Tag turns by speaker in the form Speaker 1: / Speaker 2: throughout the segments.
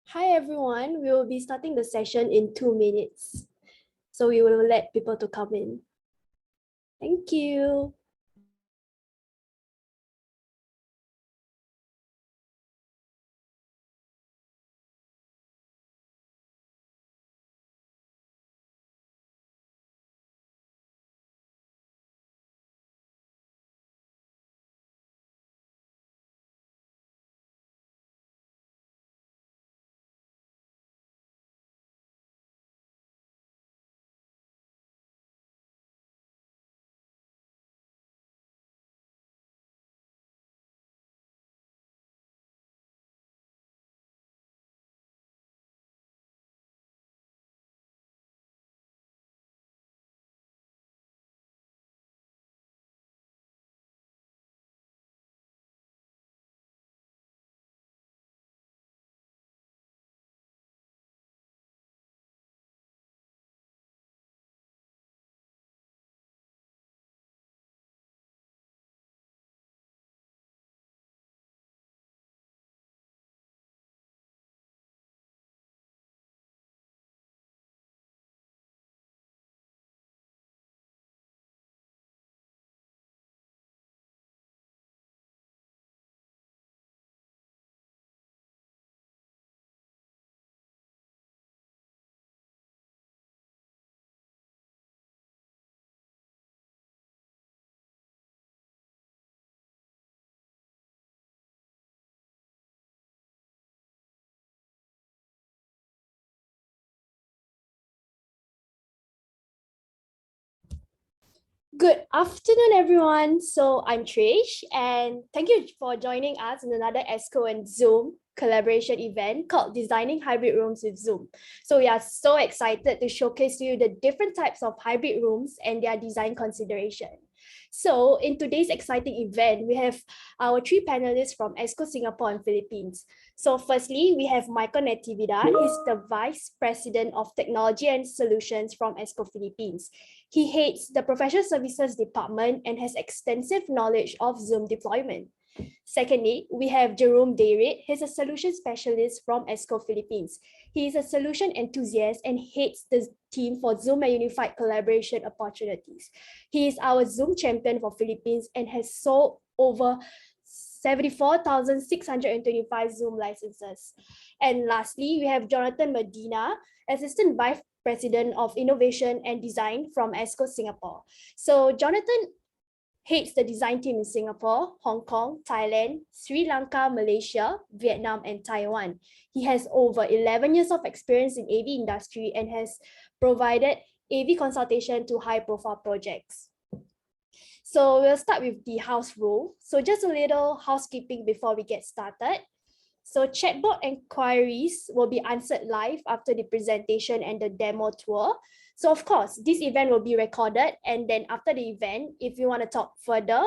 Speaker 1: Hi everyone, we will be starting the session in 2 minutes. So we will let people to come in. Thank you. Good afternoon, everyone. So I'm Trish, and thank you for joining us in another ESCO and Zoom collaboration event called Designing Hybrid Rooms with Zoom. So we are so excited to showcase to you the different types of hybrid rooms and their design consideration. So in today's exciting event, we have our three panelists from ESCO Singapore and Philippines. So firstly, we have Michael Natividad. He's the Vice President of Technology and Solutions from ESCO Philippines. He heads the Professional Services Department and has extensive knowledge of Zoom deployment. Secondly, we have Jerome Dayrit. He's a solution specialist from ESCO Philippines. He is a solution enthusiast and heads the team for Zoom and unified collaboration opportunities. He is our Zoom champion for Philippines and has sold over 74,625 Zoom licenses. And lastly, we have Jonathan Medina, Assistant Vice President of Innovation and Design from ESCO Singapore. So Jonathan heads the design team in Singapore, Hong Kong, Thailand, Sri Lanka, Malaysia, Vietnam, and Taiwan. He has over 11 years of experience in AV industry and has provided AV consultation to high-profile projects. So we'll start with the house rule. So just a little housekeeping before we get started. So chatbot inquiries will be answered live after the presentation and the demo tour. So of course, this event will be recorded, and then after the event, if you want to talk further,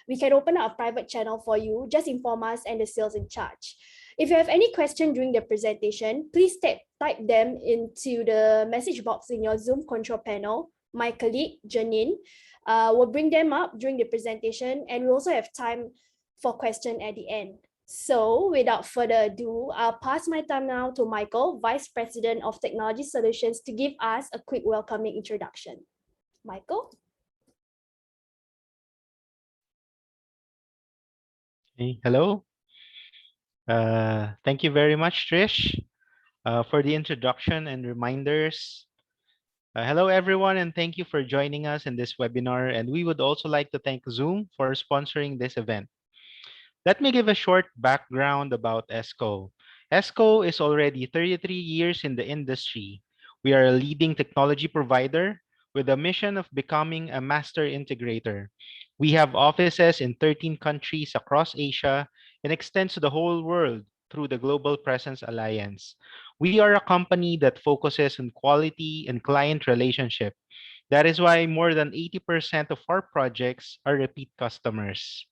Speaker 1: we can open up a private channel for you. Just inform us and the sales in charge. If you have any question during the presentation, please type them into the message box in your Zoom control panel. My colleague, Janine, will bring them up during the presentation, and we also have time for question at the end. So without further ado, I'll pass my time now to Michael, Vice President of Technology Solutions, to give us a quick welcoming introduction. Michael?
Speaker 2: Hey, hello. Thank you very much, Trish, for the introduction and reminders. Hello, everyone, and thank you for joining us in this webinar. And we would also like to thank Zoom for sponsoring this event. Let me give a short background about ESCO. ESCO is already 33 years in the industry. We are a leading technology provider with a mission of becoming a master integrator. We have offices in 13 countries across Asia and extends to the whole world through the Global Presence Alliance. We are a company that focuses on quality and client relationship. That is why more than 80% of our projects are repeat customers.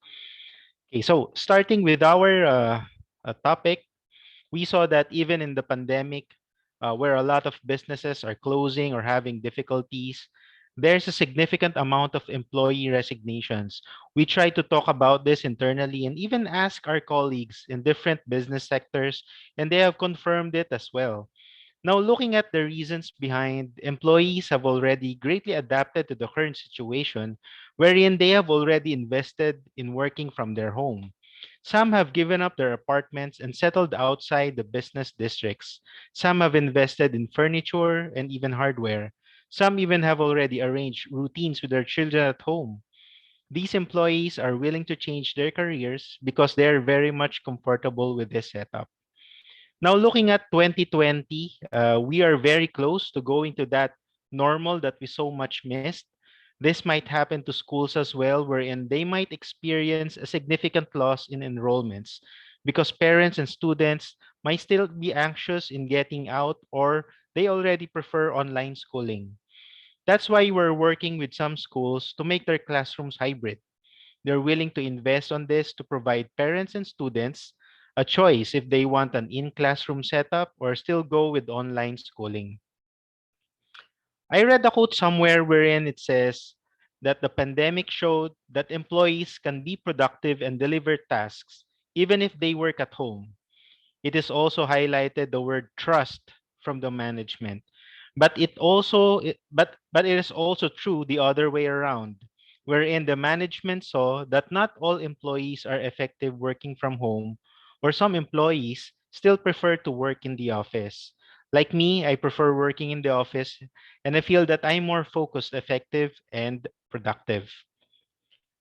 Speaker 2: Okay, so starting with our topic, we saw that even in the pandemic, where a lot of businesses are closing or having difficulties, there's a significant amount of employee resignations. We try to talk about this internally and even ask our colleagues in different business sectors, and they have confirmed it as well. Now, looking at the reasons behind, employees have already greatly adapted to the current situation, wherein they have already invested in working from their home. Some have given up their apartments and settled outside the business districts. Some have invested in furniture and even hardware. Some even have already arranged routines with their children at home. These employees are willing to change their careers because they are very much comfortable with this setup. Now, looking at 2020, we are very close to going to that normal that we so much missed. This might happen to schools as well, wherein they might experience a significant loss in enrollments because parents and students might still be anxious in getting out, or they already prefer online schooling. That's why we're working with some schools to make their classrooms hybrid. They're willing to invest on this to provide parents and students a choice if they want an in-classroom setup or still go with online schooling. I read a quote somewhere wherein it says that the pandemic showed that employees can be productive and deliver tasks even if they work at home. It is also highlighted the word trust from the management. But it is also true the other way around, wherein the management saw that not all employees are effective working from home, or some employees still prefer to work in the office. Like me, I prefer working in the office, and I feel that I'm more focused, effective, and productive.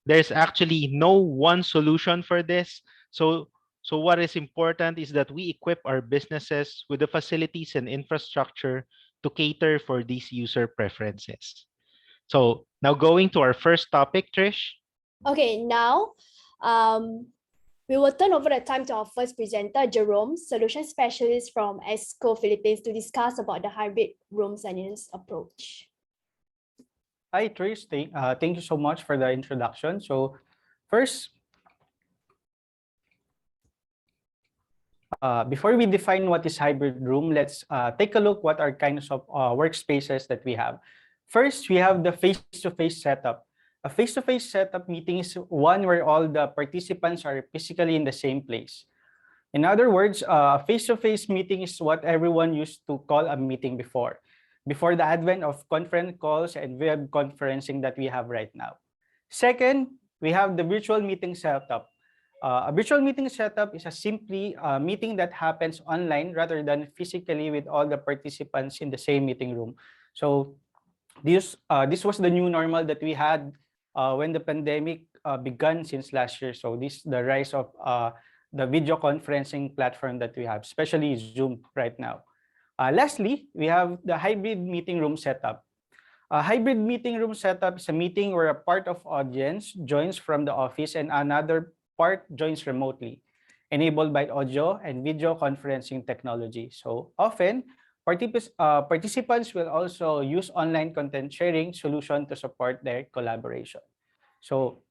Speaker 2: There's actually no one solution for this. So what is important is that we equip our businesses with the facilities and infrastructure to cater for these user preferences. So now going to our first topic, Trish.
Speaker 1: Okay, now we will turn over the time to our first presenter, Jerome, solution specialist from ESCO Philippines, to discuss about the hybrid room readiness approach.
Speaker 3: Hi, Trish. Thank you so much for the introduction. So first, before we define what is hybrid room, let's take a look what are kinds of workspaces that we have. First, we have the face-to-face setup. A face-to-face setup meeting is one where all the participants are physically in the same place. In other words, a face-to-face meeting is what everyone used to call a meeting before the advent of conference calls and web conferencing that we have right now. Second, we have the virtual meeting setup. A virtual meeting setup is a simply meeting that happens online rather than physically with all the participants in the same meeting room. So this was the new normal that we had when the pandemic began since last year. So this the rise of the video conferencing platform that we have, especially Zoom right now. Lastly, we have the hybrid meeting room setup. A hybrid meeting room setup is a meeting where a part of audience joins from the office and another part joins remotely, enabled by audio and video conferencing technology. So often, participants will also use online content sharing solution to support their collaboration. So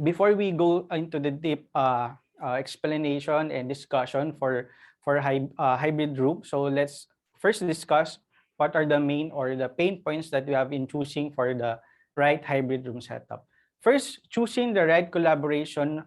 Speaker 3: before we go into the deep explanation and discussion for hybrid room, so let's first discuss what are the main or the pain points that we have in choosing for the right hybrid room setup. First, choosing the right collaboration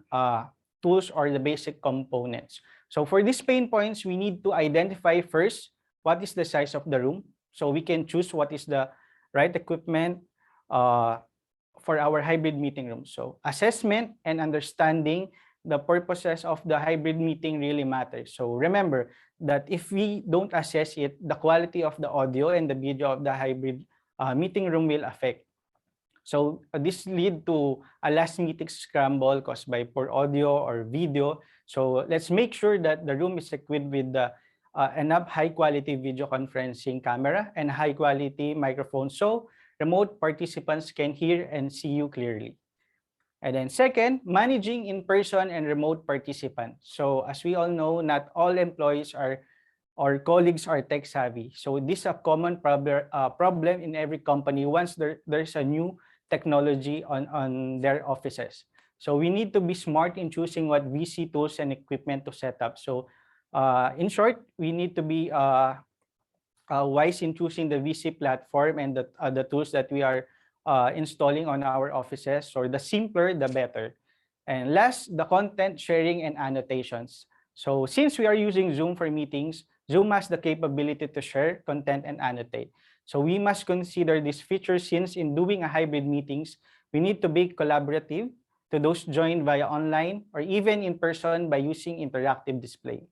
Speaker 3: tools or the basic components. So for these pain points, we need to identify first what is the size of the room, so we can choose what is the right equipment for our hybrid meeting room. So assessment and understanding the purposes of the hybrid meeting really matters. So remember that if we don't assess it, the quality of the audio and the video of the hybrid meeting room will affect. So this lead to a last meeting scramble caused by poor audio or video. So let's make sure that the room is equipped with the enough high quality video conferencing camera and high quality microphone so remote participants can hear and see you clearly. And then second, managing in-person and remote participants. So as we all know, not all employees are or colleagues are tech savvy. So this is a common problem in every company once there's a new technology on their offices. So we need to be smart in choosing what VC tools and equipment to set up. So in short, we need to be wise in choosing the VC platform and the tools that we are installing on our offices. So the simpler, the better. And last, the content sharing and annotations. So since we are using Zoom for meetings, Zoom has the capability to share content and annotate. So we must consider this feature since in doing a hybrid meetings, we need to be collaborative to those joined via online or even in person by using interactive display.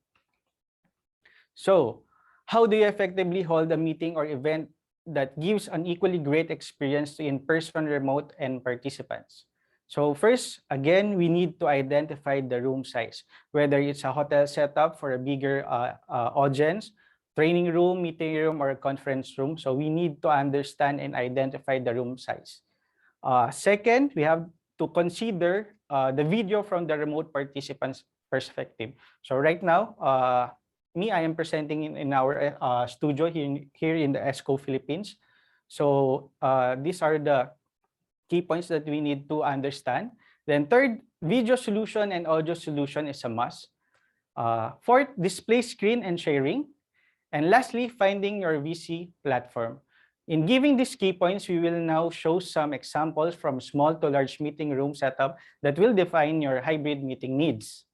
Speaker 3: So how do you effectively hold a meeting or event that gives an equally great experience to in-person, remote, and participants? So first, again, we need to identify the room size, whether it's a hotel setup for a bigger audience, training room, meeting room, or a conference room. So we need to understand and identify the room size. Second, we have to consider the video from the remote participants' perspective. So right now, I am presenting in our studio here in the ESCO, Philippines. So these are the key points that we need to understand. Then third, video solution and audio solution is a must. Fourth, display screen and sharing. And lastly, finding your VC platform. In giving these key points, we will now show some examples from small to large meeting room setup that will define your hybrid meeting needs.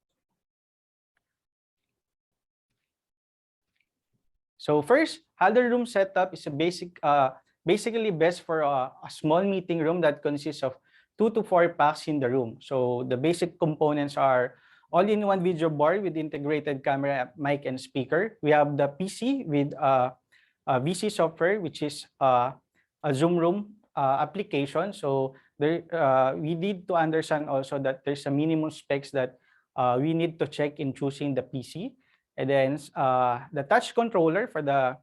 Speaker 3: So first, huddle room setup is a basically best for a small meeting room that consists of 2 to 4 packs in the room. So the basic components are all-in-one video board with integrated camera, mic, and speaker. We have the PC with VC software, which is a Zoom room application. So there, we need to understand also that there's a minimum specs that we need to check in choosing the PC. And then the touch controller for the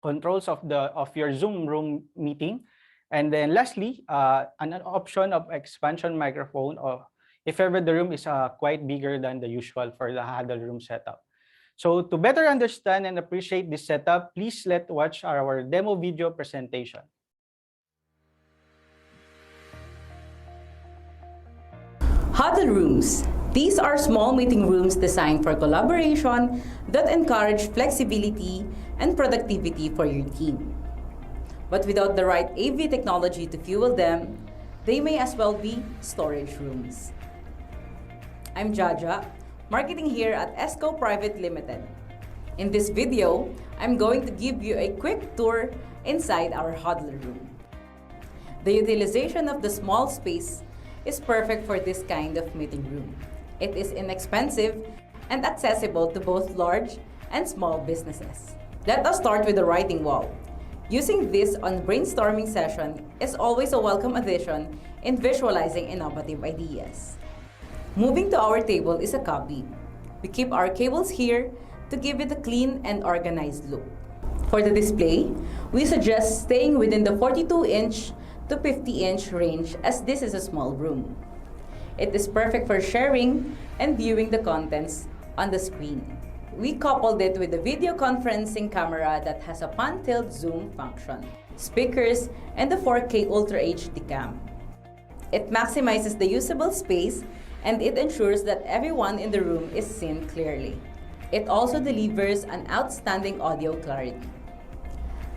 Speaker 3: controls of your Zoom room meeting. And then lastly, an option of expansion microphone, or if ever the room is quite bigger than the usual for the huddle room setup. So to better understand and appreciate this setup, please let's watch our demo video presentation.
Speaker 4: Huddle rooms. These are small meeting rooms designed for collaboration that encourage flexibility and productivity for your team. But without the right AV technology to fuel them, they may as well be storage rooms. I'm Jaja, marketing here at ESCO Private Limited. In this video, I'm going to give you a quick tour inside our huddle room. The utilization of the small space is perfect for this kind of meeting room. It is inexpensive and accessible to both large and small businesses. Let us start with the writing wall. Using this on brainstorming session is always a welcome addition in visualizing innovative ideas. Moving to our table is a cubby. We keep our cables here to give it a clean and organized look. For the display, we suggest staying within the 42-inch to 50-inch range as this is a small room. It is perfect for sharing and viewing the contents on the screen. We coupled it with a video conferencing camera that has a pan-tilt zoom function, speakers, and the 4K Ultra HD cam. It maximizes the usable space and it ensures that everyone in the room is seen clearly. It also delivers an outstanding audio clarity.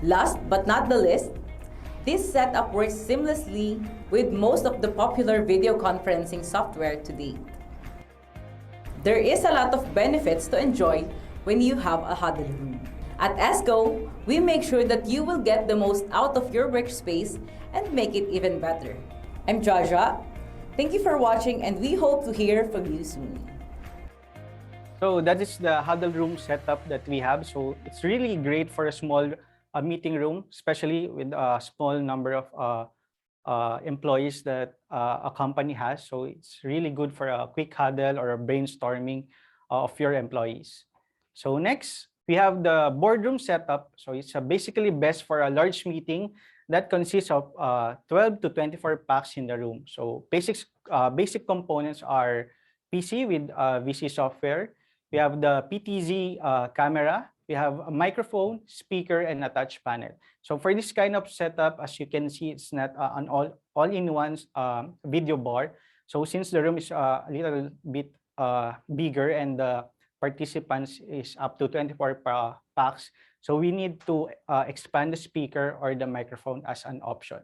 Speaker 4: Last but not the least, this setup works seamlessly with most of the popular video conferencing software today. There is a lot of benefits to enjoy when you have a huddle room. At ESCO, we make sure that you will get the most out of your workspace and make it even better. I'm Jaja. Thank you for watching and we hope to hear from you soon.
Speaker 3: So that is the huddle room setup that we have. So it's really great for a small meeting room, especially with a small number of employees that a company has. So it's really good for a quick huddle or a brainstorming of your employees. So next, we have the boardroom setup. So it's basically best for a large meeting that consists of 12 to 24 packs in the room. So basic components are PC with VC software. We have the PTZ camera. We have a microphone, speaker, and a touch panel. So for this kind of setup, as you can see, it's not an all-in-one video board. So since the room is a little bit bigger and the participants is up to 24 packs, so we need to expand the speaker or the microphone as an option.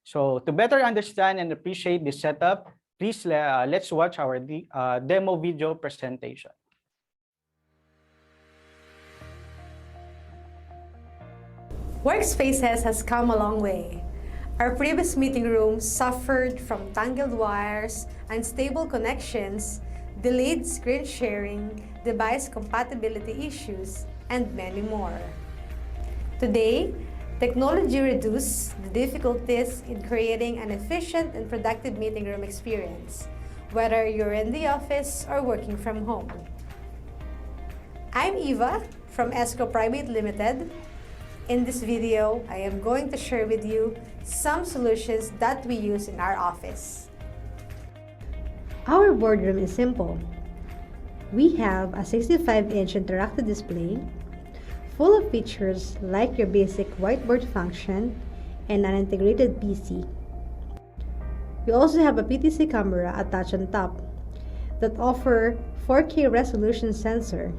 Speaker 3: So to better understand and appreciate this setup, please let's watch our demo video presentation.
Speaker 5: Workspaces has come a long way. Our previous meeting rooms suffered from tangled wires, unstable connections, delayed screen sharing, device compatibility issues, and many more. Today, technology reduces the difficulties in creating an efficient and productive meeting room experience, whether you're in the office or working from home. I'm Eva from ESCO Private Limited. In this video, I am going to share with you some solutions that we use in our office.
Speaker 6: Our boardroom is simple. We have a 65-inch interactive display full of features like your basic whiteboard function and an integrated PC. We also have a PTC camera attached on top that offer 4K resolution sensor,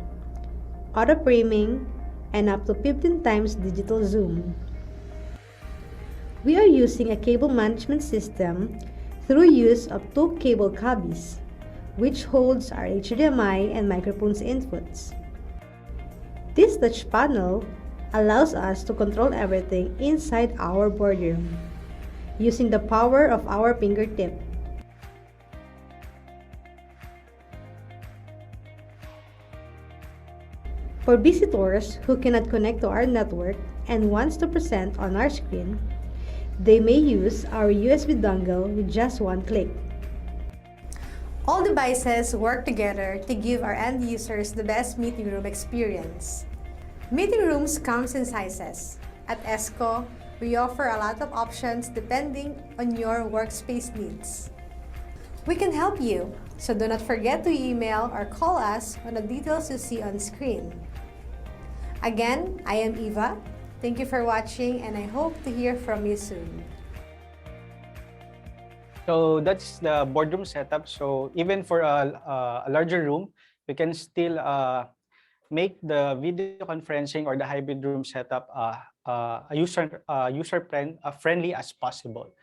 Speaker 6: auto framing, and up to 15 times digital zoom. We are using a cable management system through use of 2 cable cubbies, which holds our HDMI and microphones inputs. This touch panel allows us to control everything inside our boardroom using the power of our fingertip. For visitors who cannot connect to our network and wants to present on our screen, they may use our USB dongle with just one click.
Speaker 5: All devices work together to give our end users the best meeting room experience. Meeting rooms comes in sizes. At ESCO, we offer a lot of options depending on your workspace needs. We can help you, so do not forget to email or call us on the details you see on screen. Again, I am Eva. Thank you for watching, and I hope to hear from you soon.
Speaker 3: So that's the boardroom setup. So even for a larger room, we can still make the video conferencing or the hybrid room setup user-friendly as possible.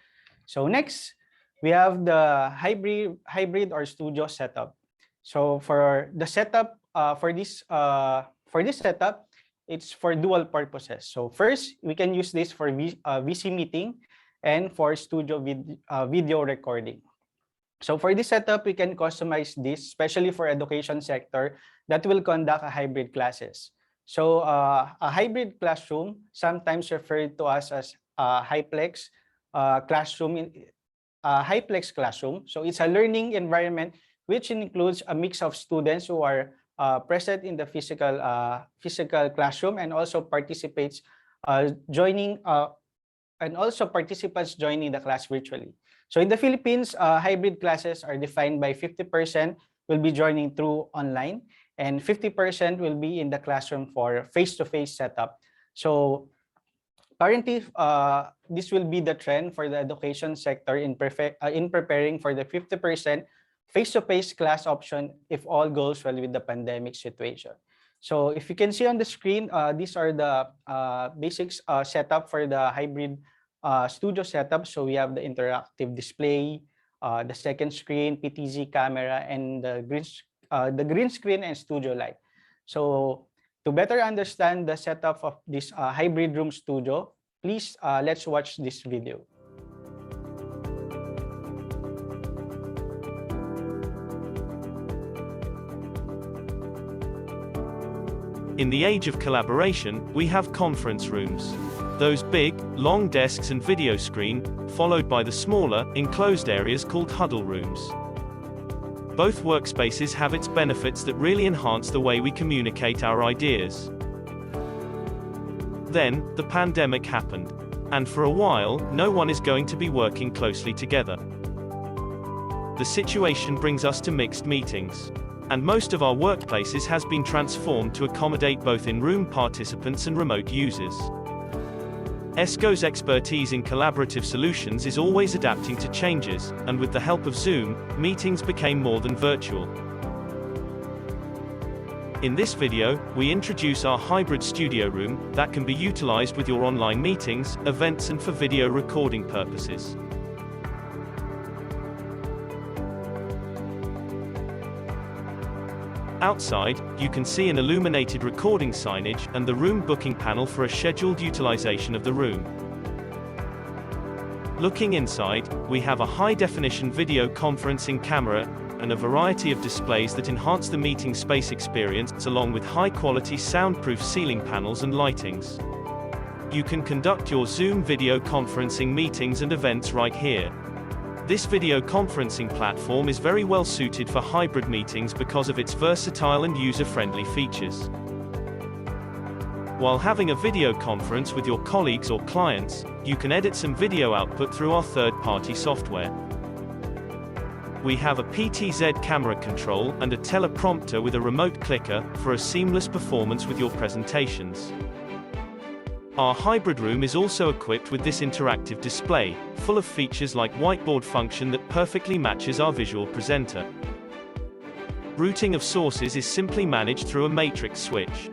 Speaker 3: So next, we have the hybrid or studio setup. So for the setup for this setup, it's for dual purposes. So first, we can use this for VC meeting and for studio video recording. So for this setup, we can customize this, especially for education sector that will conduct a hybrid classes. So a hybrid classroom, sometimes referred to us as HyPlex classroom. HyPlex classroom. So it's a learning environment which includes a mix of students who are present in the physical classroom and also participants joining the class virtually. So in the Philippines, hybrid classes are defined by 50% will be joining through online and 50% will be in the classroom for face-to-face setup. So currently, this will be the trend for the education sector in preparing for the 50% face-to-face class option if all goes well with the pandemic situation. So if you can see on the screen, these are the basics setup for the hybrid studio setup. So we have the interactive display, the second screen, PTZ camera, and the green screen and studio light. So to better understand the setup of this hybrid room studio, please let's watch this video.
Speaker 7: In the age of collaboration, we have conference rooms. Those big, long desks and video screen, followed by the smaller, enclosed areas called huddle rooms. Both workspaces have its benefits that really enhance the way we communicate our ideas. Then, the pandemic happened. And for a while, no one is going to be working closely together. The situation brings us to mixed meetings. And most of our workplaces has been transformed to accommodate both in-room participants and remote users. ESCO's expertise in collaborative solutions is always adapting to changes, and with the help of Zoom, meetings became more than virtual. In this video, we introduce our hybrid studio room that can be utilized with your online meetings, events and for video recording purposes. Outside, you can see an illuminated recording signage and the room booking panel for a scheduled utilization of the room. Looking inside, we have a high-definition video conferencing camera and a variety of displays that enhance the meeting space experience, along with high-quality soundproof ceiling panels and lightings. You can conduct your Zoom video conferencing meetings and events right here. This video conferencing platform is very well suited for hybrid meetings because of its versatile and user-friendly features. While having a video conference with your colleagues or clients, you can edit some video output through our third-party software. We have a PTZ camera control and a teleprompter with a remote clicker for a seamless performance with your presentations. Our hybrid room is also equipped with this interactive display, full of features like whiteboard function that perfectly matches our visual presenter. Routing of sources is simply managed through a matrix switch.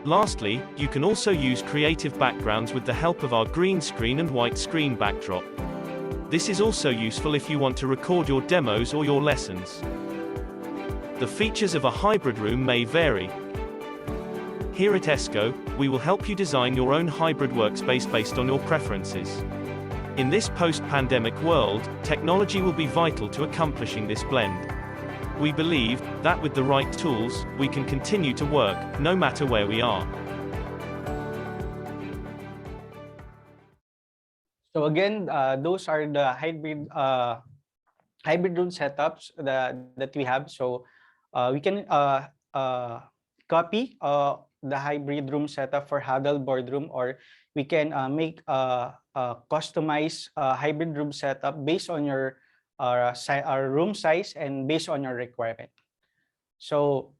Speaker 7: Lastly, you can also use creative backgrounds with the help of our green screen and white screen backdrop. This is also useful if you want to record your demos or your lessons. The features of a hybrid room may vary. Here at ESCO, we will help you design your own hybrid workspace based on your preferences. In this post-pandemic world, technology will be vital to accomplishing this blend. We believe that with the right tools, we can continue to work, no matter where we are.
Speaker 3: So again, those are the hybrid room setups that we have. So we can copy the hybrid room setup for Huddle Boardroom, or we can make a customized hybrid room setup based on your room size and based on your requirement. So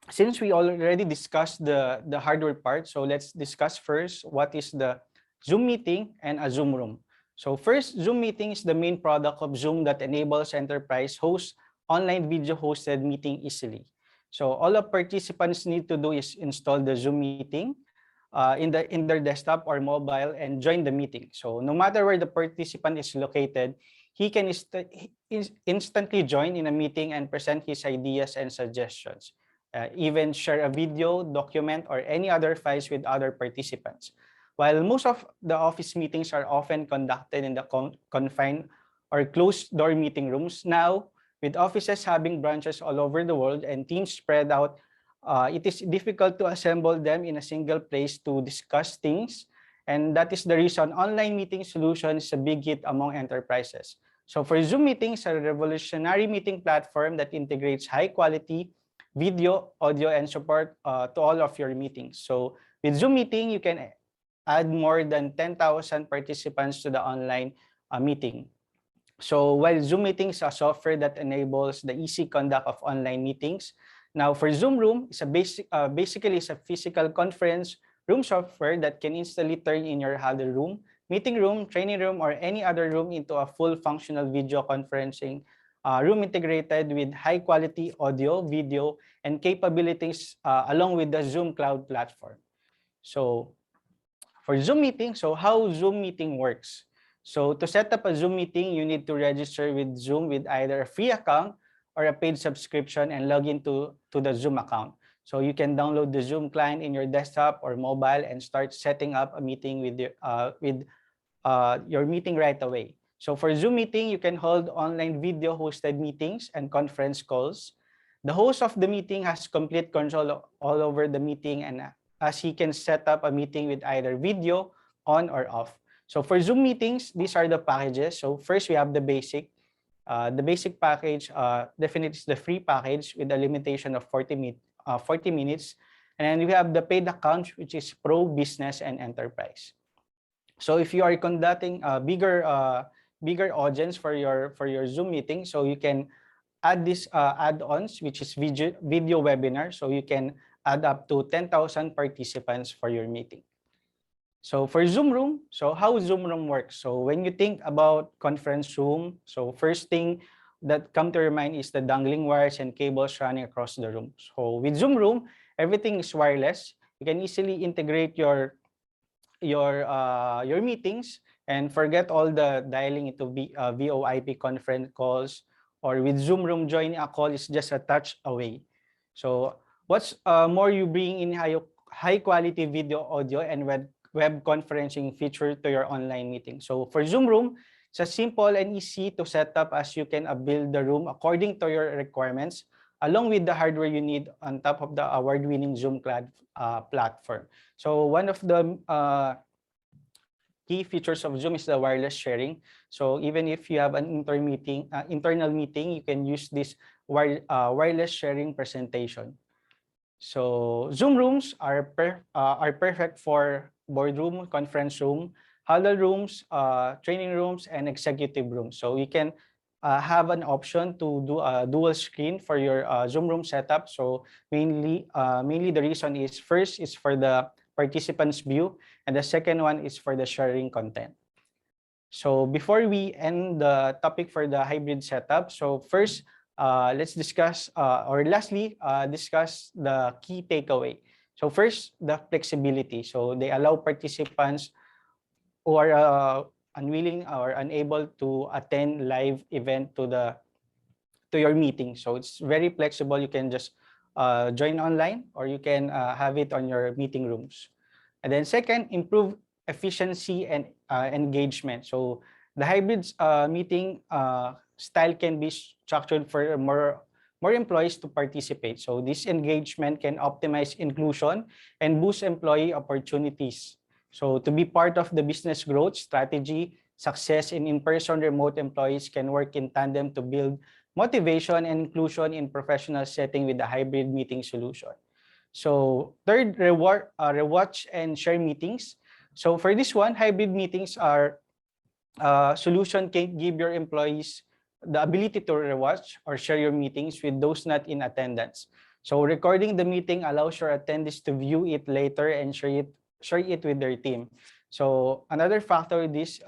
Speaker 3: since we already discussed the hardware part, so let's discuss first what is the Zoom meeting and a Zoom room. So first, Zoom meeting is the main product of Zoom that enables enterprise hosts online video hosted meeting easily. So all the participants need to do is install the Zoom meeting in their desktop or mobile and join the meeting. So no matter where the participant is located, he can instantly join in a meeting and present his ideas and suggestions, even share a video, document, or any other files with other participants. While most of the office meetings are often conducted in the confined or closed-door meeting rooms, now, with offices having branches all over the world and teams spread out, it is difficult to assemble them in a single place to discuss things. And that is the reason online meeting solution is a big hit among enterprises. So for Zoom meetings, a revolutionary meeting platform that integrates high quality video, audio, and support to all of your meetings. So with Zoom meeting, you can add more than 10,000 participants to the online meeting. So while Zoom meeting is a software that enables the easy conduct of online meetings, now for Zoom Room, it's basically it's a physical conference room software that can instantly turn in your huddle room, meeting room, training room, or any other room into a full functional video conferencing room integrated with high quality audio, video, and capabilities along with the Zoom Cloud platform. So for Zoom meeting, so how Zoom meeting works. So to set up a Zoom meeting, you need to register with Zoom with either a free account or a paid subscription and log into the Zoom account. So you can download the Zoom client in your desktop or mobile and start setting up a meeting with your meeting right away. So for Zoom meeting, you can hold online video hosted meetings and conference calls. The host of the meeting has complete control all over the meeting, and as he can set up a meeting with either video on or off. So for Zoom meetings, these are the packages. So first we have the basic. The basic package definitely is the free package with a limitation of 40 minutes. And then we have the paid account, which is Pro, Business, and Enterprise. So if you are conducting a bigger audience for your Zoom meeting, so you can add this add-ons, which is video webinar. So you can add up to 10,000 participants for your meeting. So for Zoom Room, so how Zoom Room works. So when you think about conference room, so first thing that come to your mind is the dangling wires and cables running across the room. So with Zoom Room, everything is wireless. You can easily integrate your meetings and forget all the dialing into VoIP conference calls, or with Zoom Room, joining a call is just a touch away. So what's more, you bring in high quality video, audio, and web conferencing feature to your online meeting. So for Zoom Room, it's as simple and easy to set up as you can build the room according to your requirements, along with the hardware you need on top of the award-winning Zoom platform. So one of the key features of Zoom is the wireless sharing. So even if you have an internal meeting, you can use this wireless sharing presentation. So Zoom rooms are perfect for boardroom, conference room, huddle rooms, training rooms, and executive rooms. So you can have an option to do a dual screen for your Zoom room setup. So mainly the reason is, first is for the participants view, and the second one is for the sharing content. So before we end the topic for the hybrid setup, so first let's discuss discuss the key takeaway. So first, the flexibility. So they allow participants who are unwilling or unable to attend live event to your meeting. So it's very flexible. You can just join online, or you can have it on your meeting rooms. And then second, improve efficiency and engagement. So the hybrid meeting style can be structured for more employees to participate. So this engagement can optimize inclusion and boost employee opportunities. So to be part of the business growth strategy, success in-person remote employees can work in tandem to build motivation and inclusion in professional setting with the hybrid meeting solution. So third, rewatch and share meetings. So for this one, hybrid meetings are solution can give your employees the ability to rewatch or share your meetings with those not in attendance. So recording the meeting allows your attendees to view it later and share it with their team. So another factor, this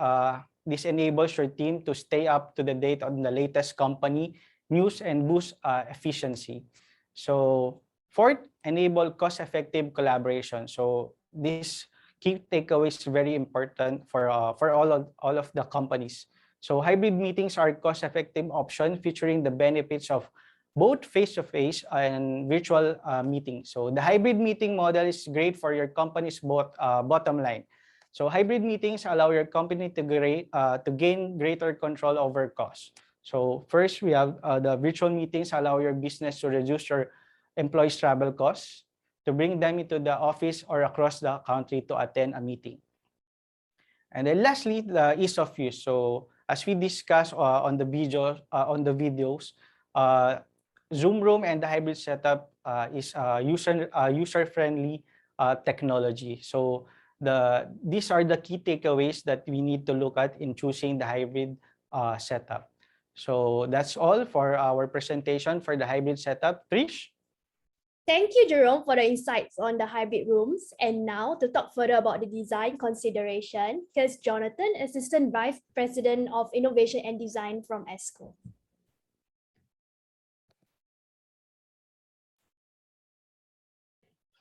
Speaker 3: enables your team to stay up to the date on the latest company news and boost efficiency. So fourth, enable cost-effective collaboration. So this key takeaway is very important for all of the companies. So hybrid meetings are cost-effective option featuring the benefits of both face-to-face and virtual meetings. So the hybrid meeting model is great for your company's bottom line. So hybrid meetings allow your company to gain greater control over costs. So first, we have the virtual meetings allow your business to reduce your employees' travel costs, to bring them into the office or across the country to attend a meeting. And then lastly, the ease of use. So as we discussed on the videos, Zoom Room and the hybrid setup is user-friendly technology. So these are the key takeaways that we need to look at in choosing the hybrid setup. So that's all for our presentation for the hybrid setup. Trish?
Speaker 1: Thank you, Jerome, for the insights on the hybrid rooms. And now to talk further about the design consideration, here's Jonathan, Assistant Vice President of Innovation and Design from ESCO.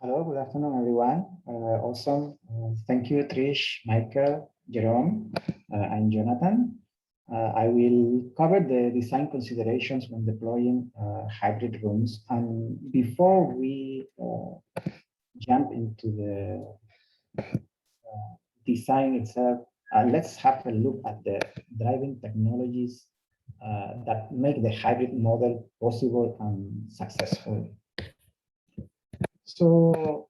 Speaker 8: Hello, good afternoon, everyone. Awesome. Thank you, Trish, Michael, Jerome. I'm Jonathan. I will cover the design considerations when deploying hybrid rooms. And before we jump into the design itself, let's have a look at the driving technologies that make the hybrid model possible and successful. So,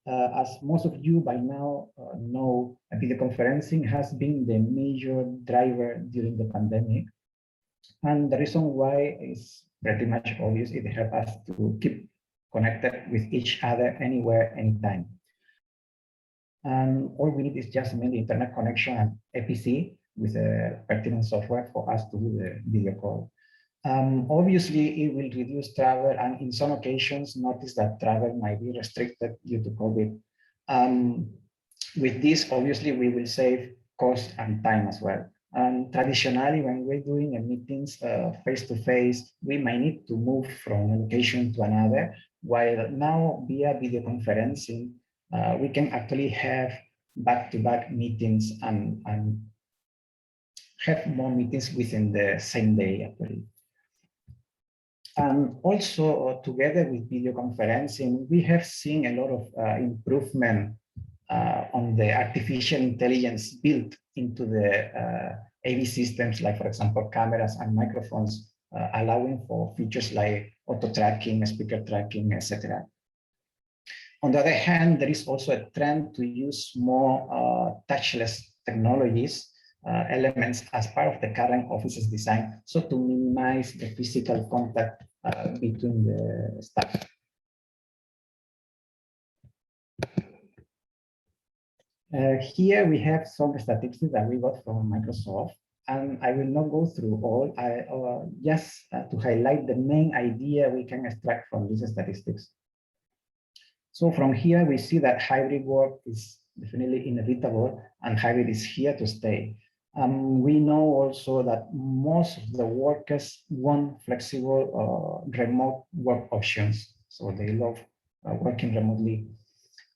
Speaker 8: as most of you by now know, video conferencing has been the major driver during the pandemic. And the reason why is pretty much obvious. It helps us to keep connected with each other anywhere, anytime. And all we need is just mainly internet connection and a PC with a pertinent software for us to do the video call. Obviously, it will reduce travel, and in some occasions, notice that travel might be restricted due to COVID. With this, obviously, we will save cost and time as well. And traditionally, when we're doing a meetings face-to-face, we might need to move from one location to another, while now via video conferencing, we can actually have back-to-back meetings and have more meetings within the same day, actually. And also, together with video conferencing, we have seen a lot of improvement on the artificial intelligence built into the AV systems, like, for example, cameras and microphones, allowing for features like auto tracking, speaker tracking, etc. On the other hand, there is also a trend to use more touchless technologies, elements as part of the current office's design, so to minimize the physical contact between the staff. Here we have some statistics that we got from Microsoft, and I will not go through all. Just to highlight the main idea we can extract from these statistics. So from here, we see that hybrid work is definitely inevitable, and hybrid is here to stay. We know also that most of the workers want flexible remote work options. So they love working remotely.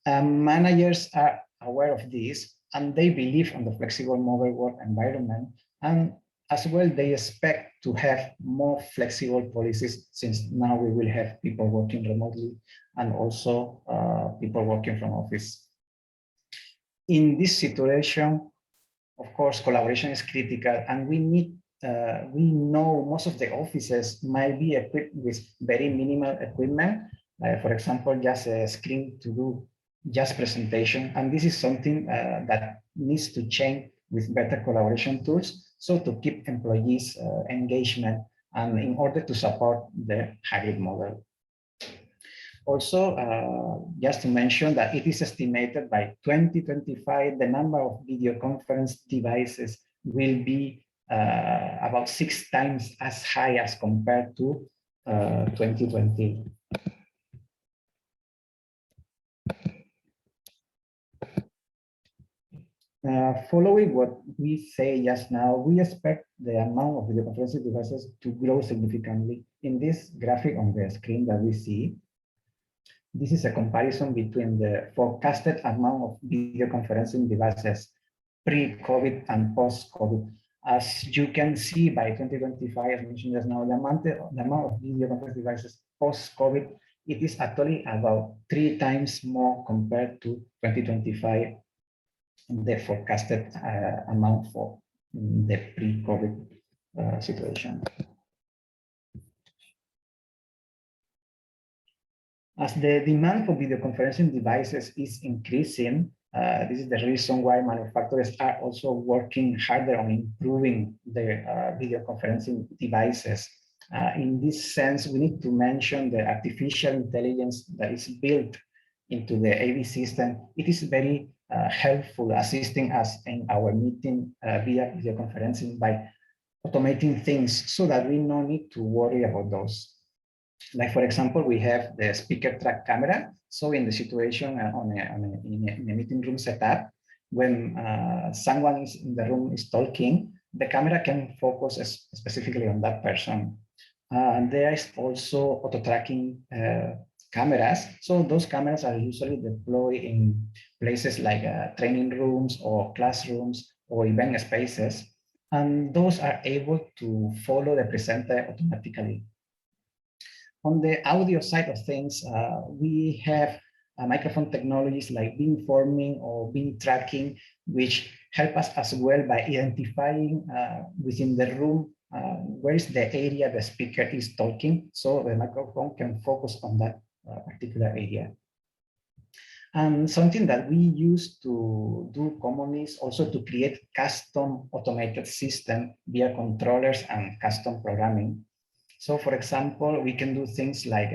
Speaker 8: Managers are aware of this, and they believe in the flexible mobile work environment. And as well, they expect to have more flexible policies, since now we will have people working remotely and also people working from office. In this situation, of course, collaboration is critical, and we know most of the offices might be equipped with very minimal equipment, for example, just a screen to do just presentation. And this is something that needs to change with better collaboration tools, so to keep employees engagement and in order to support the hybrid model. Also, just to mention that it is estimated by 2025, the number of video conference devices will be about 6 times as high as compared to 2020. Following what we say just now, we expect the amount of video conferencing devices to grow significantly. In this graphic on the screen that we see, this is a comparison between the forecasted amount of video conferencing devices pre-COVID and post-COVID. As you can see, by 2025, as mentioned just now, the amount of video conference devices post-COVID, it is actually about 3 times more compared to 2025, the forecasted amount for the pre-COVID situation. As the demand for video conferencing devices is increasing, this is the reason why manufacturers are also working harder on improving their video conferencing devices. In this sense, we need to mention the artificial intelligence that is built into the AV system. It is very helpful, assisting us in our meeting via video conferencing by automating things so that we no need to worry about those. Like, for example, we have the speaker track camera. So in the situation in a meeting room setup, when someone is in the room is talking, the camera can focus specifically on that person. And there is also auto tracking cameras. So those cameras are usually deployed in places like training rooms or classrooms or event spaces. And those are able to follow the presenter automatically. On the audio side of things, we have microphone technologies like beamforming or beam tracking, which help us as well by identifying within the room where is the area the speaker is talking, so the microphone can focus on that particular area. And something that we use to do commonly is also to create custom automated system via controllers and custom programming. So, for example, we can do things like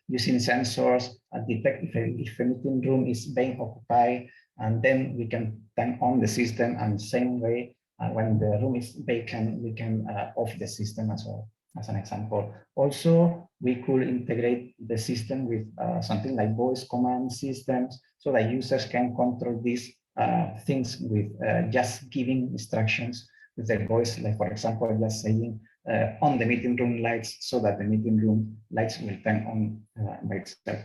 Speaker 8: using sensors, detect if a meeting room is being occupied, and then we can turn on the system. And same way, when the room is vacant, we can off the system as well, as an example. Also, we could integrate the system with something like voice command systems, so that users can control these things with just giving instructions with a voice, like for example, just saying on the meeting room lights, so that the meeting room lights will turn on by itself.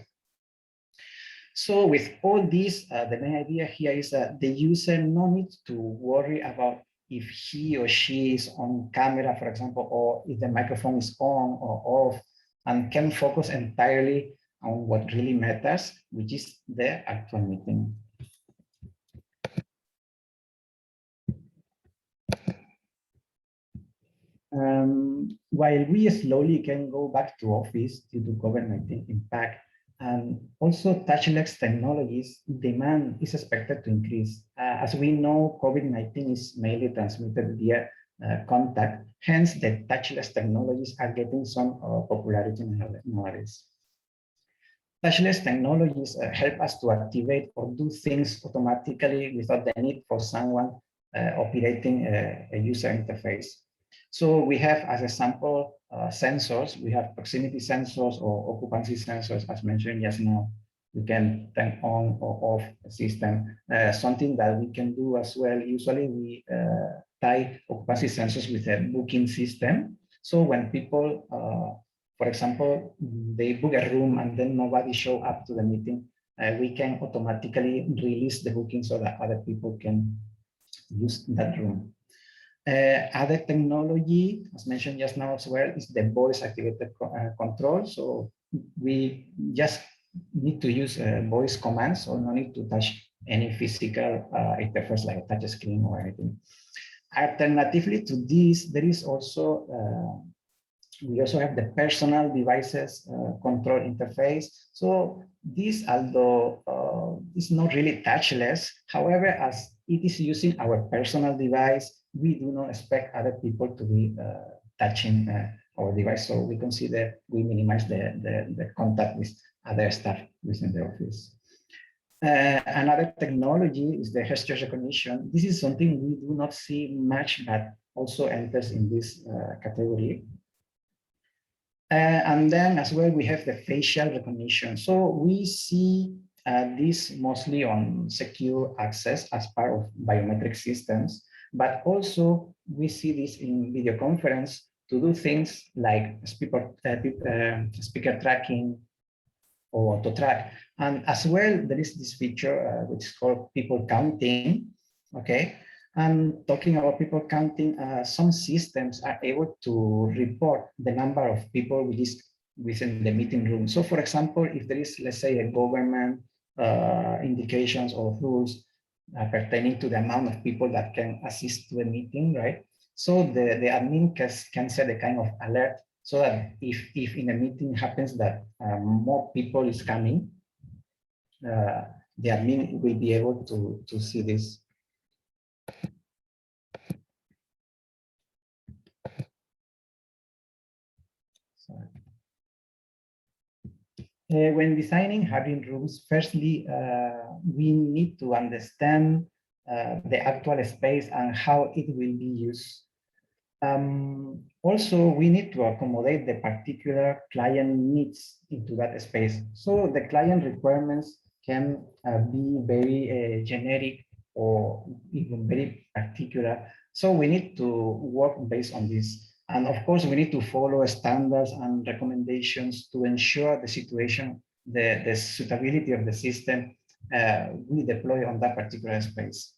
Speaker 8: So with all this, the main idea here is that the user no need to worry about if he or she is on camera, for example, or if the microphone is on or off, and can focus entirely on what really matters, which is the actual meeting. While we slowly can go back to office due to COVID-19 impact, and also touchless technologies demand is expected to increase. As we know, COVID-19 is mainly transmitted via contact. Hence, the touchless technologies are getting some popularity nowadays. Touchless technologies help us to activate or do things automatically without the need for someone operating a user interface. So we have as a sample sensors, we have proximity sensors or occupancy sensors, as mentioned just now. We can turn on or off the system. Something that we can do as well, usually we tie occupancy sensors with a booking system. So when people, for example, they book a room and then nobody show up to the meeting, we can automatically release the booking so that other people can use that room. Other technology, as mentioned just now as well, is the voice activated control. So we just need to use voice commands, so no need to touch any physical interface like a touch screen or anything. Alternatively to this, there is also we also have the personal devices control interface. So this, although is not really touchless, however, as it is using our personal device, we do not expect other people to be touching our device. So we consider we minimize the contact with other staff within the office. Another technology is the gesture recognition. This is something we do not see much, but also enters in this category. And then as well, we have the facial recognition. So we see this mostly on secure access as part of biometric systems, but also we see this in video conference to do things like speaker tracking or auto track. And as well, there is this feature which is called people counting, okay? And talking about people counting, some systems are able to report the number of people within the meeting room. So for example, if there is, let's say, a government indications or rules pertaining to the amount of people that can assist to a meeting, right? So the admin can set a kind of alert so that if in a meeting happens that more people is coming, the admin will be able to see this. When designing hybrid rooms, firstly, we need to understand the actual space and how it will be used. Also, we need to accommodate the particular client needs into that space. So the client requirements can be very generic or even very particular. So we need to work based on this. And of course, we need to follow standards and recommendations to ensure the situation, the suitability of the system we deploy on that particular space.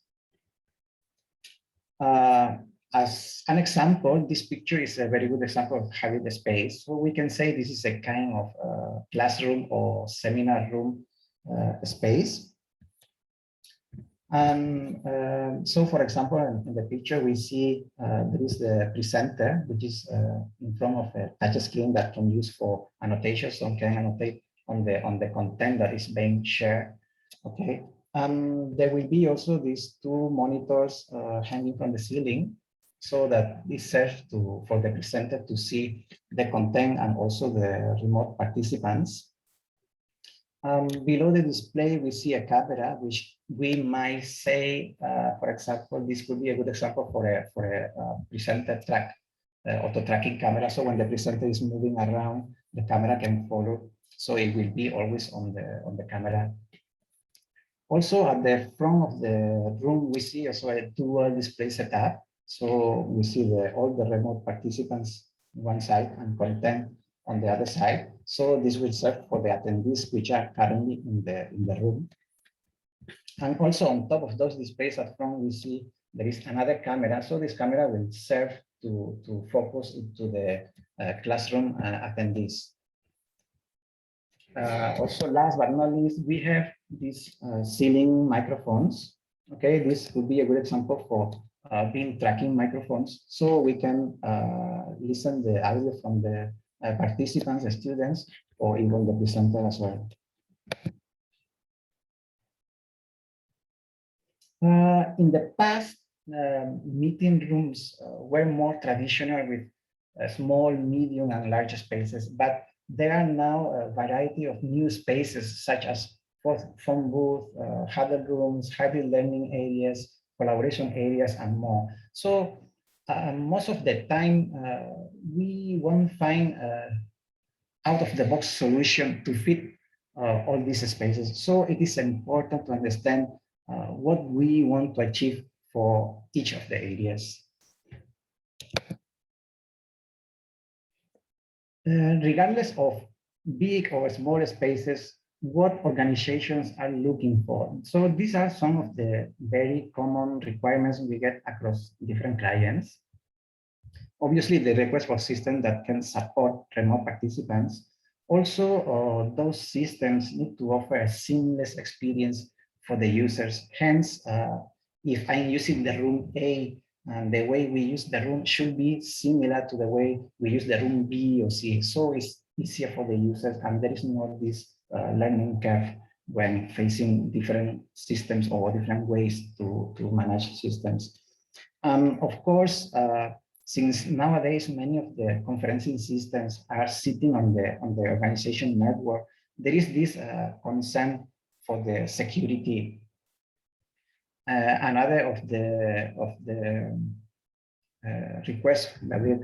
Speaker 8: As an example, this picture is a very good example of hybrid space. So we can say this is a kind of classroom or seminar room space. And so, for example, in the picture, we see there is the presenter, which is in front of a touch screen that can use for annotation. So can annotate on the content that is being shared. Okay. There will be also these two monitors hanging from the ceiling, so that this serves for the presenter to see the content and also the remote participants. Below the display, we see a camera, which we might say, for example, this could be a good example for a presenter track, auto tracking camera. So when the presenter is moving around, the camera can follow. So it will be always on the camera. Also, at the front of the room, we see also a dual display setup. So we see all the remote participants on one side and content on the other side. So this will serve for the attendees which are currently in the room. And also on top of those displays at front, we see there is another camera. So this camera will serve to focus into the classroom attendees. Also, last but not least, we have these ceiling microphones. Okay, this would be a good example for being tracking microphones. So we can listen the audio from the participants, the students, or even the presenter as well. In the past, meeting rooms were more traditional with small, medium, and large spaces, but there are now a variety of new spaces such as phone booth, huddle rooms, hybrid learning areas, collaboration areas, and more. So most of the time, we won't find out-of-the-box solution to fit all these spaces. So it is important to understand what we want to achieve for each of the areas. Regardless of big or small spaces, what organizations are looking for. So these are some of the very common requirements we get across different clients. Obviously, the request for systems that can support remote participants. Also, those systems need to offer a seamless experience for the users. Hence, if I'm using the room A, and the way we use the room should be similar to the way we use the room B or C. So it's easier for the users, and there is not this learning curve when facing different systems or different ways to manage systems. Of course, since nowadays many of the conferencing systems are sitting on the organization network, there is this concern for the security. Another of the requests that we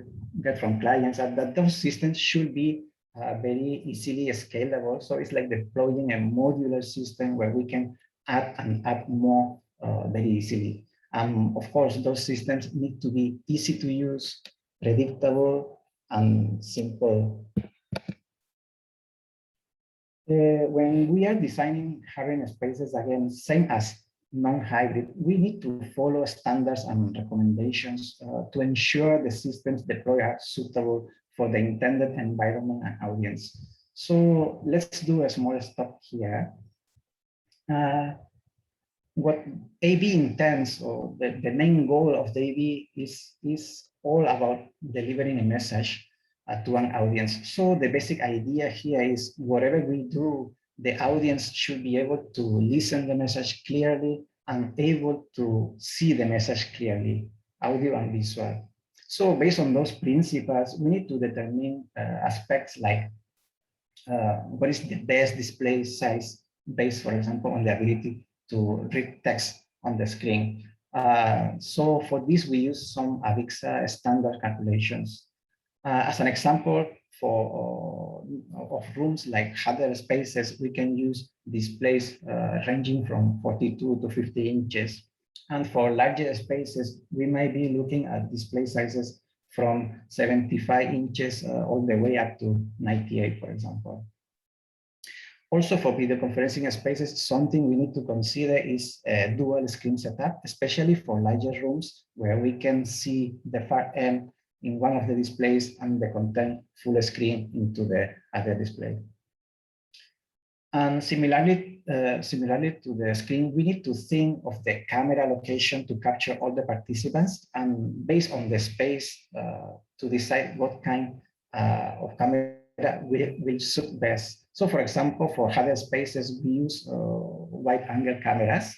Speaker 8: get from clients are that those systems should be very easily scalable. So it's like deploying a modular system where we can add and add more very easily. Of course, those systems need to be easy to use, predictable, and simple. When we are designing hiring spaces, again, same as non-hybrid, we need to follow standards and recommendations to ensure the systems deployed are suitable for the intended environment and audience. So let's do a small stop here. What AV intends, or the main goal of the AV is all about delivering a message to an audience. So the basic idea here is whatever we do, the audience should be able to listen the message clearly and able to see the message clearly, audio and visual. So based on those principles, we need to determine aspects like what is the best display size based, for example, on the ability to read text on the screen. So for this, we use some AVIXA standard calculations. As an example, of rooms like huddle spaces, we can use displays ranging from 42 to 50 inches. And for larger spaces, we might be looking at display sizes from 75 inches all the way up to 98, for example. Also, for video conferencing spaces, something we need to consider is a dual screen setup, especially for larger rooms where we can see the far end in one of the displays and the content full screen into the other display. And similarly to the screen, we need to think of the camera location to capture all the participants, and based on the space to decide what kind of camera will suit best. So for example, for huddle spaces, we use wide angle cameras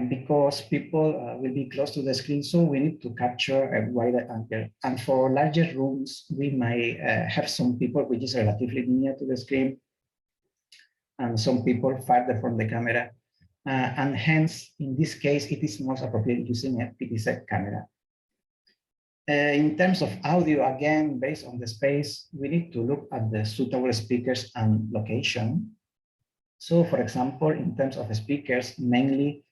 Speaker 8: because people will be close to the screen, so we need to capture a wider angle. And for larger rooms, we might have some people which is relatively near to the screen and some people farther from the camera. And hence, in this case, it is most appropriate using a PTZ camera. In terms of audio, again, based on the space, we need to look at the suitable speakers and location. So for example, in terms of speakers, mainly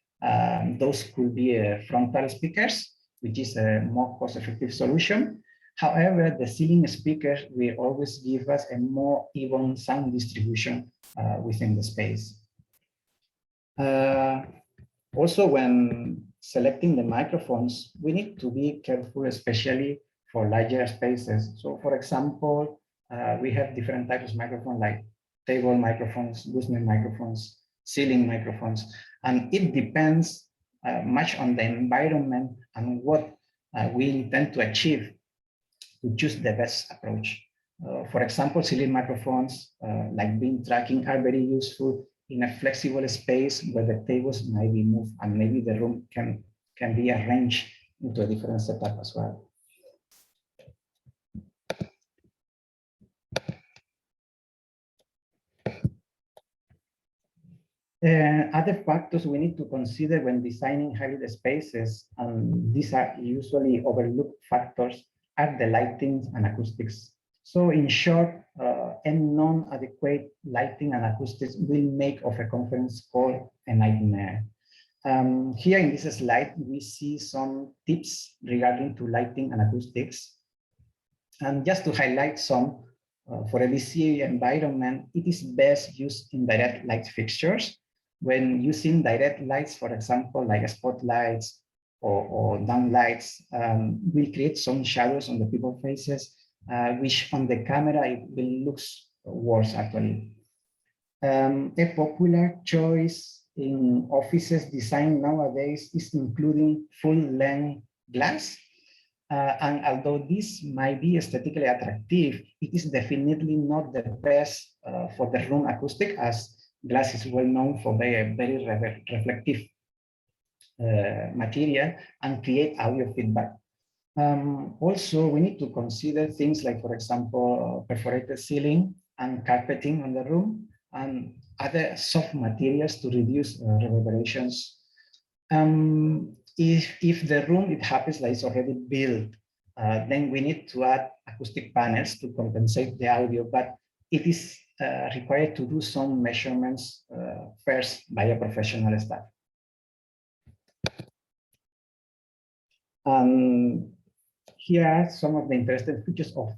Speaker 8: Those could be frontal speakers, which is a more cost-effective solution. However, the ceiling speakers will always give us a more even sound distribution within the space. Also, when selecting the microphones, we need to be careful, especially for larger spaces. So for example, we have different types of microphones like table microphones, gooseneck microphones, ceiling microphones, and it depends much on the environment and what we intend to achieve to choose the best approach. For example, ceiling microphones like beam tracking are very useful in a flexible space where the tables might be moved and maybe the room can be arranged into a different setup as well. Other factors we need to consider when designing hybrid spaces, and these are usually overlooked factors, are the lighting and acoustics. So in short, any non-adequate lighting and acoustics will make of a conference call a nightmare. Here in this slide, we see some tips regarding to lighting and acoustics. And just to highlight some, for a VC environment, it is best used in direct light fixtures. When using direct lights, for example, like spotlights or down lights, will create some shadows on the people's faces, which on the camera, it will look worse actually. A popular choice in offices design nowadays is including full-length glass. And although this might be aesthetically attractive, it is definitely not the best for the room acoustic, as glass is well known for being a very reflective material and create audio feedback. Also, we need to consider things like, for example, perforated ceiling and carpeting on the room and other soft materials to reduce reverberations. If the room, it happens like it's already built, then we need to add acoustic panels to compensate the audio, but it is required to do some measurements first by a professional staff. Here are some of the interesting features of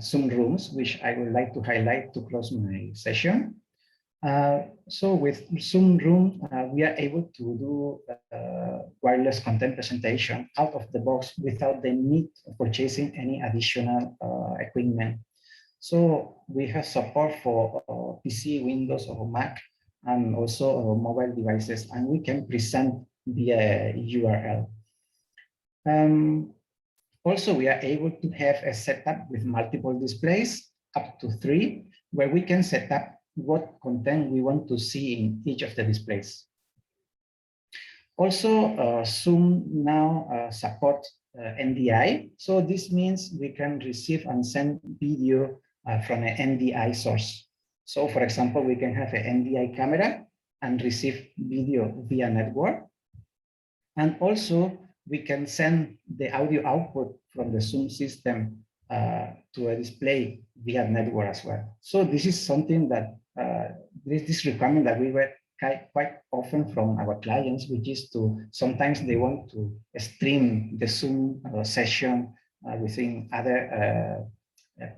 Speaker 8: Zoom rooms, which I would like to highlight to close my session. So with Zoom Room, we are able to do wireless content presentation out of the box without the need of purchasing any additional equipment. So we have support for PC, Windows, or Mac, and also mobile devices, and we can present via URL. Also, we are able to have a setup with multiple displays, up to 3, where we can set up what content we want to see in each of the displays. Also, Zoom now supports NDI. So this means we can receive and send video from an NDI source. So for example, we can have an NDI camera and receive video via network. And also we can send the audio output from the Zoom system to a display via network as well. So this is something that this requirement that we get quite often from our clients, which is to sometimes they want to stream the Zoom session within other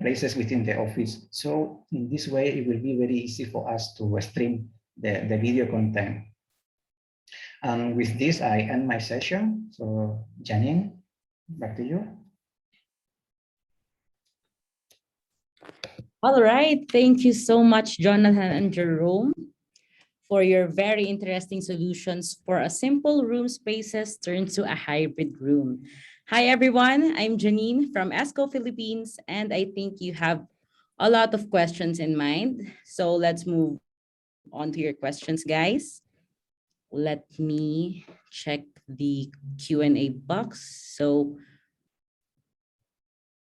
Speaker 8: places within the office. So in this way, it will be very easy for us to stream the video content. And with this, I end my session. So Janine, back to you.
Speaker 4: All right. Thank you so much, Jonathan and Jerome, for your very interesting solutions for a simple room spaces turned to a hybrid room. Hi, everyone. I'm Janine from ESCO Philippines, and I think you have a lot of questions in mind. So let's move on to your questions, guys. Let me check the Q&A box. So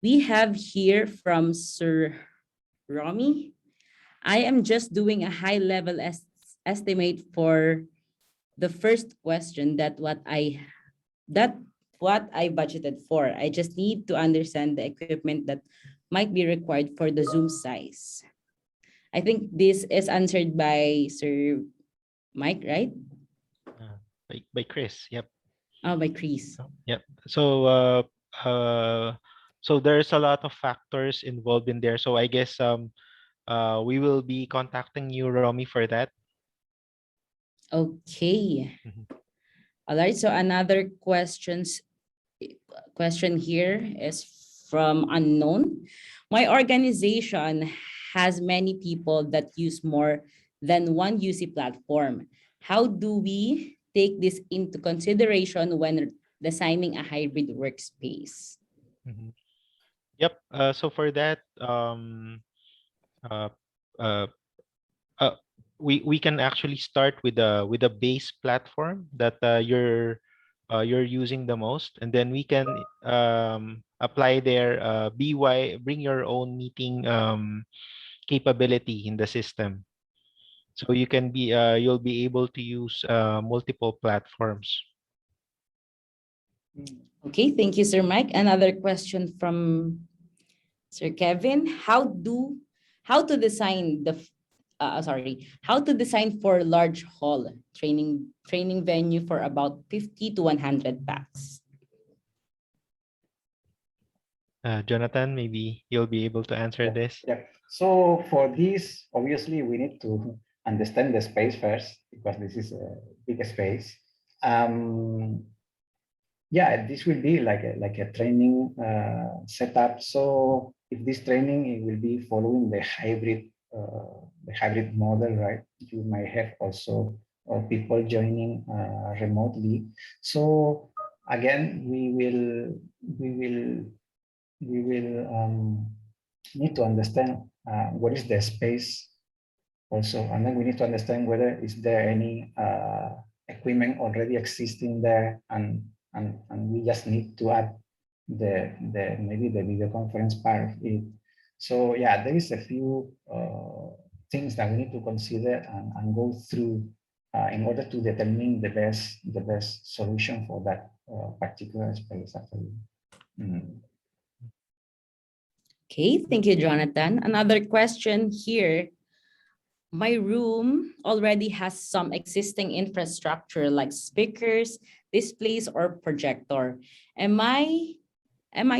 Speaker 4: we have here from Sir Romy. I am just doing a high-level estimate for the first question that what I budgeted for. I just need to understand the equipment that might be required for the Zoom size. I think this is answered by Sir Mike, right?
Speaker 2: by Chris. Yep.
Speaker 4: Oh, by Chris.
Speaker 2: Yep. So so there's a lot of factors involved in there. So I guess we will be contacting you, Romy, for that.
Speaker 4: Okay.
Speaker 2: Mhm.
Speaker 4: All right. So another question here is from unknown. My organization has many people that use more than one UC platform. How do we take this into consideration when designing a hybrid workspace?
Speaker 2: Mhm. Yep. So for that, uh, uh, uh, we can actually start with a base platform that you're using the most, and then we can apply their bring your own meeting capability in the system. So you can be you'll be able to use multiple platforms.
Speaker 4: Okay, thank you, Sir Mike. Another question from Sir Kevin. How to design how to design for large hall training venue for about 50 to 100 packs?
Speaker 2: Jonathan, maybe you'll be able to answer this.
Speaker 8: Yeah. So for this, obviously, we need to understand the space first because this is a big space. Yeah, this will be like a training setup. So if this training it will be following the hybrid model, right? You might have also people joining remotely. So again, we will need to understand what is the space also, and then we need to understand whether is there any equipment already existing there, and we just need to add the maybe the video conference part of it. So yeah, there is a few things that we need to consider and go through in order to determine the best solution for that particular space actually. Mm.
Speaker 4: Okay, thank you, Jonathan. Another question here. My room already has some existing infrastructure like speakers, displays, or projector. Am I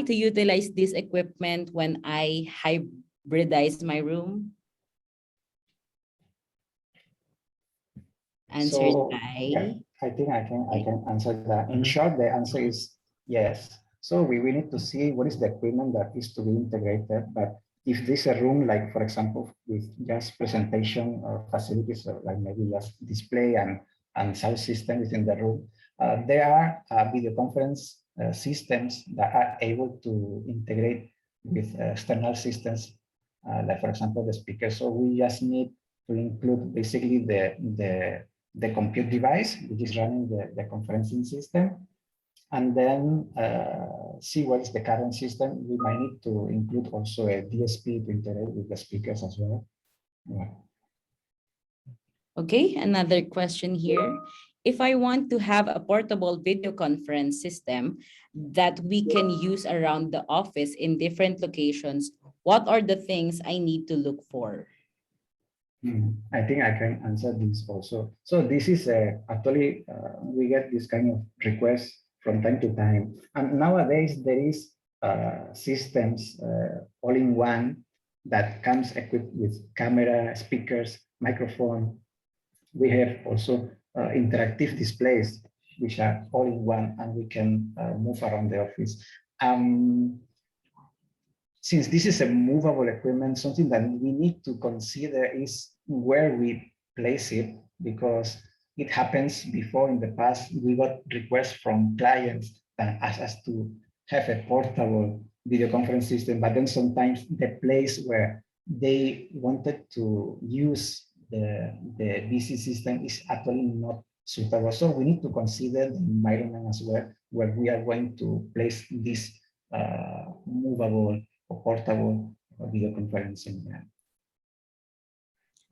Speaker 4: to utilize this equipment when I hybridize my room? Answered
Speaker 8: So yeah,
Speaker 4: by
Speaker 8: I think I can answer that. In
Speaker 2: Mhm.
Speaker 8: short, the answer is yes. So we need to see what is the equipment that is to be integrated. But if this a room, like for example, with just presentation or facilities, or like maybe just display and sound system within the room, there are video conference systems that are able to integrate with external systems, like for example the speaker. So we just need to include basically the compute device, which is running the conferencing system, and then see what is the current system. We might need to include also a DSP to integrate with the speakers as well. Yeah.
Speaker 4: Okay, another question here. If I want to have a portable video conference system that we can use around the office in different locations, what are the things I need to look for?
Speaker 8: I think I can answer this also. So this is actually we get this kind of requests from time to time, and nowadays there is systems all in one that comes equipped with camera, speakers, microphone. We have also interactive displays which are all in one, and we can move around the office. Since this is a movable equipment, something that we need to consider is where we place it, because it happens before in the past, we got requests from clients that ask us to have a portable video conference system, but then sometimes the place where they wanted to use the VC system is actually not suitable. So we need to consider the environment as well, where we are going to place this movable or portable video conferencing.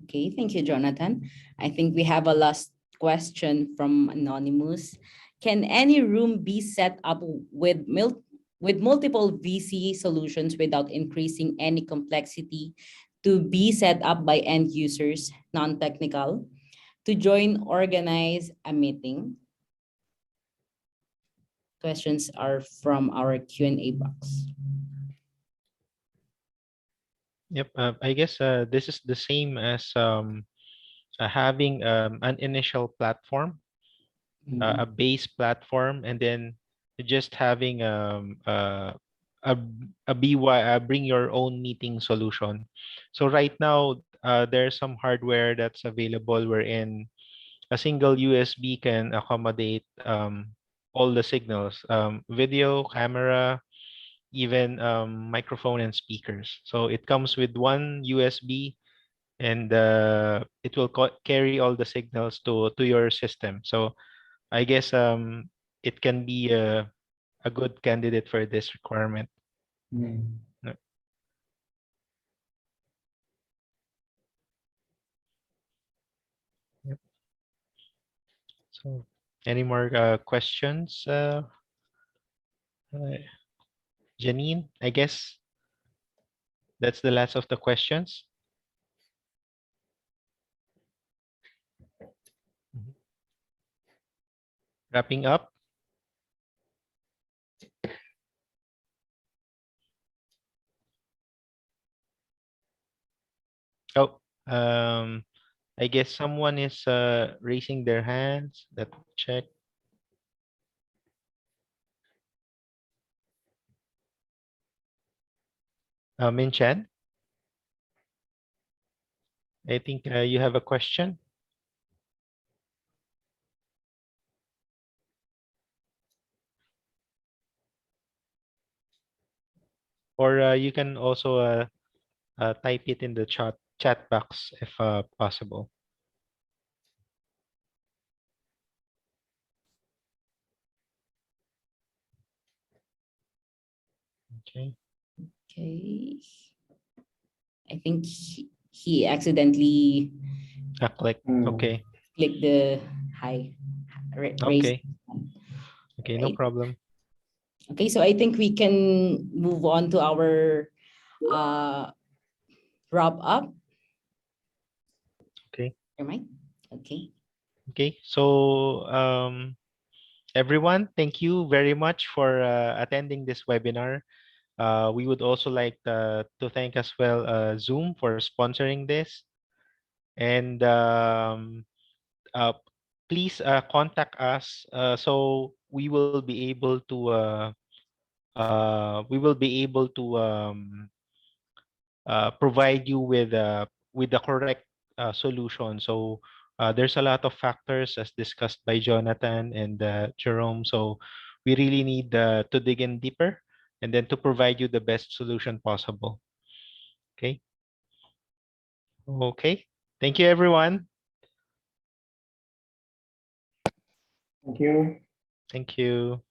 Speaker 4: Okay, thank you, Jonathan. I think we have a last question from Anonymous. Can any room be set up with multiple VC solutions without increasing any complexity to be set up by end users, non-technical, to join, organize a meeting? questions are from our Q&A box.
Speaker 2: Yep. I guess this is the same as having an initial platform, a base platform, and then just having a bring your own meeting solution. So right now, there's some hardware that's available wherein a single USB can accommodate all the signals, video, camera, even microphone and speakers. So it comes with one USB, and it will carry all the signals to your system. So I guess it can be a good candidate for this requirement. No. Yep. So any more questions, Janine? I guess that's the last of the questions. Mhm. Wrapping up. Oh, I guess someone is raising their hands. Let me check. Min Chen, I think you have a question. Or you can also type it in the chat box if possible. Okay.
Speaker 4: Okay. I think he accidentally
Speaker 2: Click. Okay.
Speaker 4: clicked the high raise.
Speaker 2: Okay. Okay. No
Speaker 4: Right.
Speaker 2: problem.
Speaker 4: Okay, so I think we can move on to our wrap up.
Speaker 2: Okay.
Speaker 4: Am I? Okay.
Speaker 2: Okay. So everyone, thank you very much for attending this webinar. We would also like to thank as well Zoom for sponsoring this. And uh, please contact us so we will be able to provide you with the correct solution. So there's a lot of factors as discussed by Jonathan and Jerome. So we really need to dig in deeper and then to provide you the best solution possible. Okay. Okay. Thank you, everyone.
Speaker 8: Thank you.
Speaker 2: Thank you.